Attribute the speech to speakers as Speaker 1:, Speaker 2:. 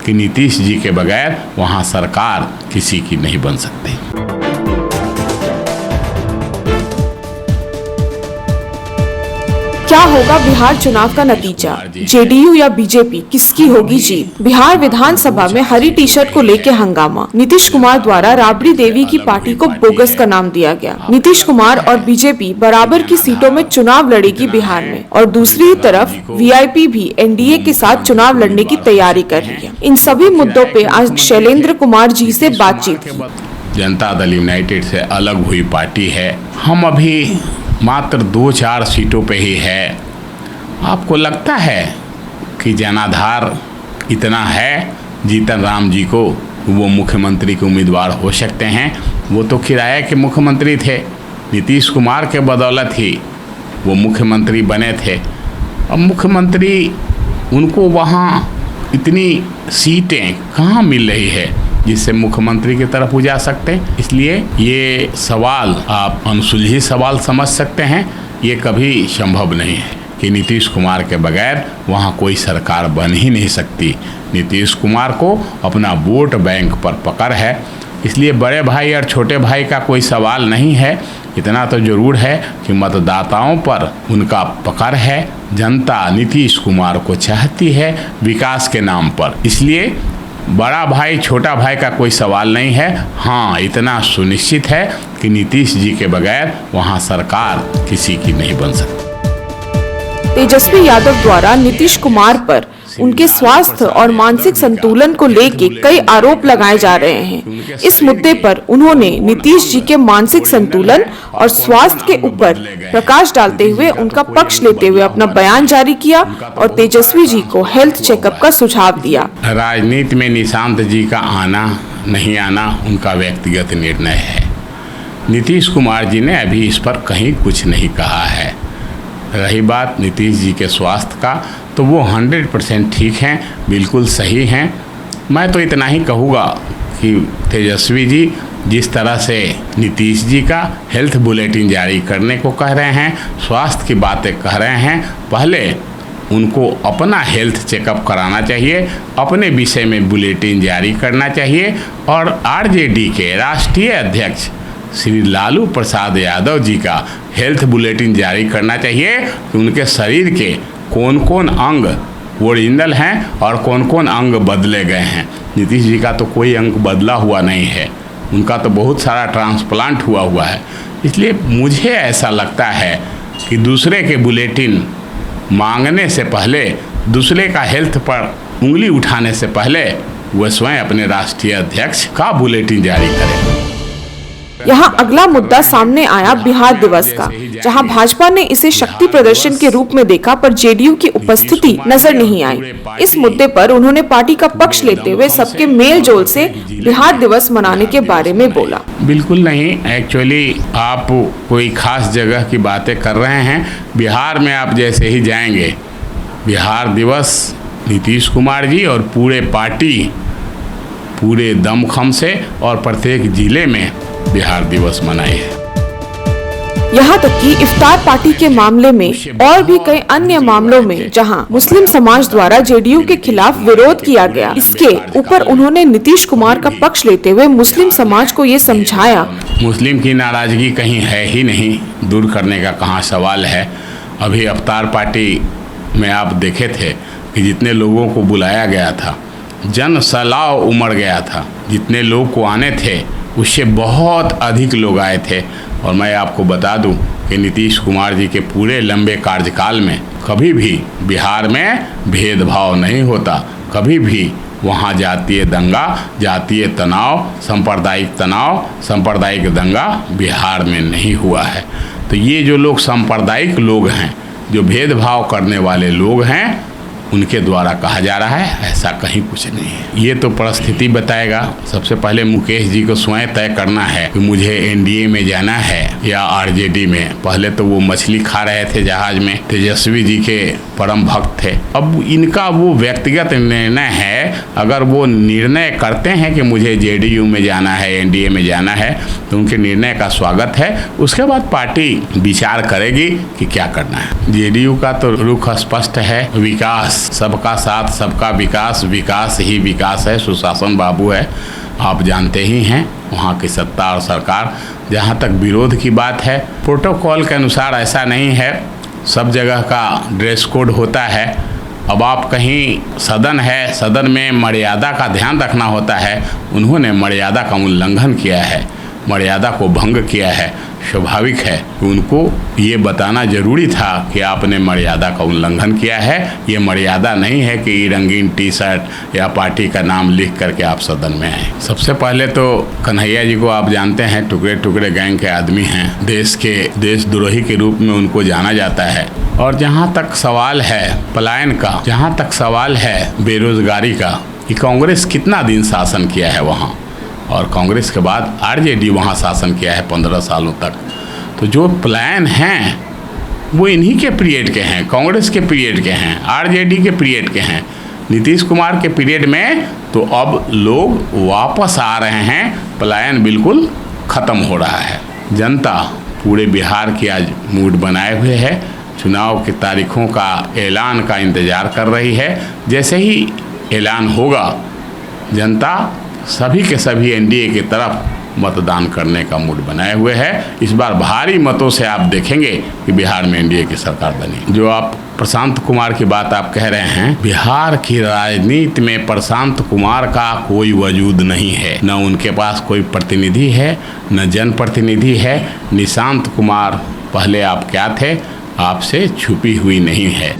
Speaker 1: कि नीतीश जी के बगैर वहाँ सरकार किसी की नहीं बन सकती।
Speaker 2: क्या होगा बिहार चुनाव का नतीजा? जेडीयू या बीजेपी, किसकी होगी जीत? बिहार विधानसभा में हरी टी शर्ट को लेकर हंगामा। नीतीश कुमार द्वारा राबड़ी देवी की पार्टी को बोगस का नाम दिया गया। नीतीश कुमार और बीजेपी बराबर की सीटों में चुनाव लड़ेगी बिहार में, और दूसरी तरफ वीआईपी भी एनडीए के साथ चुनाव लड़ने की तैयारी कर रही है। इन सभी मुद्दों पे आज शैलेंद्र कुमार जी से बातचीत की।
Speaker 1: जनता दल यूनाइटेड से अलग हुई पार्टी है। हम अभी मात्र 2-4 सीटों पे ही है। आपको लगता है कि जनाधार इतना है जीतन राम जी को वो मुख्यमंत्री के उम्मीदवार हो सकते हैं? वो तो किराए के मुख्यमंत्री थे। नीतीश कुमार के बदौलत ही वो मुख्यमंत्री बने थे। अब मुख्यमंत्री उनको वहाँ इतनी सीटें कहाँ मिल रही है जिससे मुख्यमंत्री की तरफ वो जा सकते हैं? इसलिए ये सवाल आप अनसुलझी सवाल समझ सकते हैं। ये कभी संभव नहीं है कि नीतीश कुमार के बगैर वहाँ कोई सरकार बन ही नहीं सकती। नीतीश कुमार को अपना वोट बैंक पर पकड़ है, इसलिए बड़े भाई और छोटे भाई का कोई सवाल नहीं है। इतना तो जरूर है कि मतदाताओं पर उनका पकड़ है। जनता नीतीश कुमार को चाहती है विकास के नाम पर, इसलिए बड़ा भाई छोटा भाई का कोई सवाल नहीं है। हाँ, इतना सुनिश्चित है कि नीतीश जी के बगैर वहाँ सरकार किसी की नहीं बन सकती।
Speaker 2: तेजस्वी यादव द्वारा नीतीश कुमार पर उनके स्वास्थ्य और मानसिक संतुलन को लेके कई आरोप लगाए जा रहे हैं। इस मुद्दे पर उन्होंने नीतीश जी के मानसिक संतुलन और स्वास्थ्य के ऊपर प्रकाश डालते हुए उनका पक्ष लेते हुए अपना बयान जारी किया और तेजस्वी जी को हेल्थ चेकअप का सुझाव दिया।
Speaker 1: राजनीति में निशांत जी का आना नहीं आना उनका व्यक्तिगत निर्णय है। नीतीश कुमार जी ने अभी इस पर कहीं कुछ नहीं कहा है। रही बात नीतीश जी के स्वास्थ्य का, तो वो 100% ठीक हैं, बिल्कुल सही हैं। मैं तो इतना ही कहूँगा कि तेजस्वी जी जिस तरह से नीतीश जी का हेल्थ बुलेटिन जारी करने को कह रहे हैं, स्वास्थ्य की बातें कह रहे हैं, पहले उनको अपना हेल्थ चेकअप कराना चाहिए, अपने विषय में बुलेटिन जारी करना चाहिए और आरजेडी के राष्ट्रीय अध्यक्ष श्री लालू प्रसाद यादव जी का हेल्थ बुलेटिन जारी करना चाहिए कि उनके शरीर के कौन कौन अंग ओरिजिनल हैं और कौन कौन अंग बदले गए हैं। नीतीश जी का तो कोई अंग बदला हुआ नहीं है, उनका तो बहुत सारा ट्रांसप्लांट हुआ है। इसलिए मुझे ऐसा लगता है कि दूसरे के बुलेटिन मांगने से पहले, दूसरे का हेल्थ पर उंगली उठाने से पहले वह स्वयं अपने राष्ट्रीय अध्यक्ष का बुलेटिन जारी करें।
Speaker 2: यहाँ अगला मुद्दा सामने आया बिहार दिवस का, जहाँ भाजपा ने इसे शक्ति प्रदर्शन के रूप में देखा, पर जेडीयू की उपस्थिति नजर नहीं आई। इस मुद्दे पर उन्होंने पार्टी का पक्ष लेते हुए सबके मेल जोल से बिहार दिवस मनाने के बारे में बोला।
Speaker 1: बिल्कुल नहीं, एक्चुअली आप कोई खास जगह की बातें कर रहे हैं। बिहार में आप जैसे ही जाएंगे, बिहार दिवस नीतीश कुमार जी और पूरे पार्टी पूरे दमखम से और प्रत्येक जिले में बिहार दिवस मनाए है।
Speaker 2: यहाँ तक कि इफ्तार पार्टी के मामले में और भी कई अन्य मामलों में जहाँ मुस्लिम समाज द्वारा जेडीयू के खिलाफ विरोध किया गया, इसके ऊपर उन्होंने नीतीश कुमार का पक्ष लेते हुए मुस्लिम समाज को ये समझाया,
Speaker 1: मुस्लिम की नाराजगी कहीं है ही नहीं, दूर करने का कहाँ सवाल है। अभी इफ्तार पार्टी में आप देखे थे कि जितने लोगों को बुलाया गया था, जन सैलाब उमड़ गया था। जितने लोग को आने थे उससे बहुत अधिक लोग आए थे। और मैं आपको बता दूं कि नीतीश कुमार जी के पूरे लंबे कार्यकाल में कभी भी बिहार में भेदभाव नहीं होता, कभी भी वहाँ जातीय दंगा, जातीय तनाव, सांप्रदायिक दंगा बिहार में नहीं हुआ है। तो ये जो लोग सांप्रदायिक लोग हैं, जो भेदभाव करने वाले लोग हैं, उनके द्वारा कहा जा रहा है, ऐसा कहीं कुछ नहीं है। ये तो परिस्थिति बताएगा। सबसे पहले मुकेश जी को स्वयं तय करना है कि मुझे एनडीए में जाना है या आरजेडी में। पहले तो वो मछली खा रहे थे जहाज में, तेजस्वी जी के परम भक्त थे। अब इनका वो व्यक्तिगत निर्णय है। अगर वो निर्णय करते हैं कि मुझे जेडीयू में जाना है, एनडीए में जाना है, तो उनके निर्णय का स्वागत है। उसके बाद पार्टी विचार करेगी कि क्या करना है। जेडीयू का तो रुख स्पष्ट है, विकास सबका साथ सबका विकास, विकास ही विकास है, सुशासन बाबू है, आप जानते ही हैं वहाँ की सत्ता और सरकार। जहाँ तक विरोध की बात है, प्रोटोकॉल के अनुसार ऐसा नहीं है, सब जगह का ड्रेस कोड होता है। अब आप कहीं सदन है, सदन में मर्यादा का ध्यान रखना होता है, उन्होंने मर्यादा का उल्लंघन किया है, मर्यादा को भंग किया है। स्वाभाविक है कि उनको ये बताना जरूरी था कि आपने मर्यादा का उल्लंघन किया है। ये मर्यादा नहीं है कि रंगीन टी शर्ट या पार्टी का नाम लिख करके आप सदन में आए। सबसे पहले तो कन्हैया जी को आप जानते हैं, टुकड़े टुकड़े गैंग के आदमी हैं, देशद्रोही के रूप में उनको जाना जाता है। और जहाँ तक सवाल है पलायन का, जहाँ तक सवाल है बेरोजगारी का, कि कांग्रेस कितना दिन शासन किया है वहाँ, और कांग्रेस के बाद आरजेडी वहाँ शासन किया है 15 सालों तक। तो जो प्लान हैं वो इन्हीं के पीरियड के हैं, कांग्रेस के पीरियड के हैं, आरजेडी के पीरियड के हैं। नीतीश कुमार के पीरियड में तो अब लोग वापस आ रहे हैं, पलायन बिल्कुल ख़त्म हो रहा है। जनता पूरे बिहार की आज मूड बनाए हुए है, चुनाव की तारीखों का ऐलान का इंतज़ार कर रही है। जैसे ही ऐलान होगा, जनता सभी के सभी एनडीए की तरफ मतदान करने का मूड बनाए हुए है। इस बार भारी मतों से आप देखेंगे कि बिहार में एनडीए की सरकार बनी। जो आप प्रशांत कुमार की बात आप कह रहे हैं, बिहार की राजनीति में प्रशांत कुमार का कोई वजूद नहीं है, न उनके पास कोई प्रतिनिधि है, न जनप्रतिनिधि है। निशांत कुमार पहले आप क्या थे, आपसे छुपी हुई नहीं है।